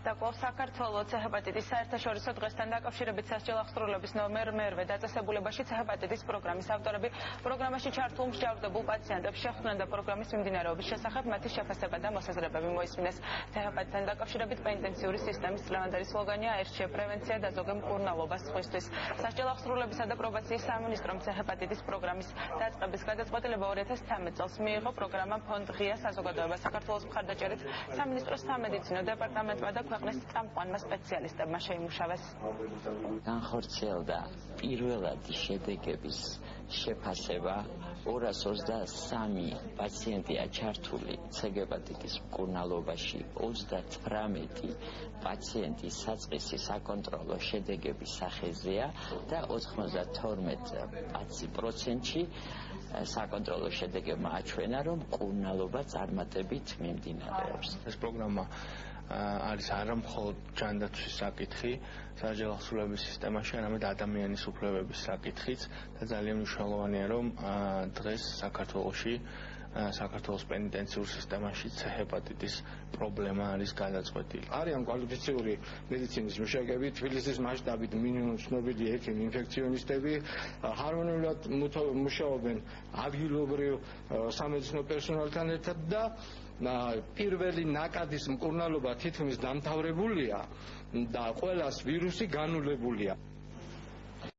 და კვლავ საქართველოს ჰეპატიტის საერთაშორისო დღესთან დაკავშირებით სასჯელ აღსრულების ნომერ მერვე დაწესებულებაში ჰეპატიტის პროგრამის ავტორები პროგრამაში ჩართულ მსჯავრდებულ პაციენტებს შეხვდნენ და პროგრამის მიმდინარეობის შესახებ მათი შეფასება და მოსაზრებები მოისმინეს. ჰეპატიტთან დაკავშირებით პენიტენციური სისტემის დღევანდელი სლოგანია „ერჩია პრევენცია და ზოგ მკურნალობა სხვისთვის“. სასჯელ აღსრულებისა და პრობაციის სამინისტრომ ჰეპატიტის პროგრამის დაწყების გადაწყვეტილება 2013 წელს მიიღო. პროგრამა ფონდ ღია საზოგადოება საქართველოს მხარდაჭერით სამინისტროს სამედიცინო დეპარტამენტმა და ქვეყნის წამყვანმა სპეციალისტებმა შეიმუშავეს. განხორციელდა პირველადი შედეგების შეფასება 223 პაციენტია ჩართული C-ჰეპატიტის მკურნალობაში, 38 პაციენტი საწყისი საკონტროლო შედეგების სახეზეა და 92%-ში საკონტროლო შედეგებმა აჩვენა, რომ მკურნალობა წარმატებით მიმდინარეობს. ეს პროგრამა არის არა მხოლოდ ჯანდაცვის საკითხი სასჯელ აღსრულების სისტემაში, არამედ ადამიანის უფლებების საკითხიც და ძალიან მნიშვნელოვანია, რომ დღეს საქართველოს პენიტენციურ სისტემაში C-ჰეპატიტის პრობლემა არის გადაწყვეტილი. არიან კვალიფიციური მედიცინის მუშაკები, თბილისის მასშტაბით მინიმუმ ცნობილი ექიმი, ინფექციონისტები, ჰარმონიულად მუშაობენ ადგილობრივ სამედიცინო პერსონალთან ერთად და პირველი ნაკადის მკურნალობა თითქმის დამთავრებულია და ყველას ვირუსი განულებულია.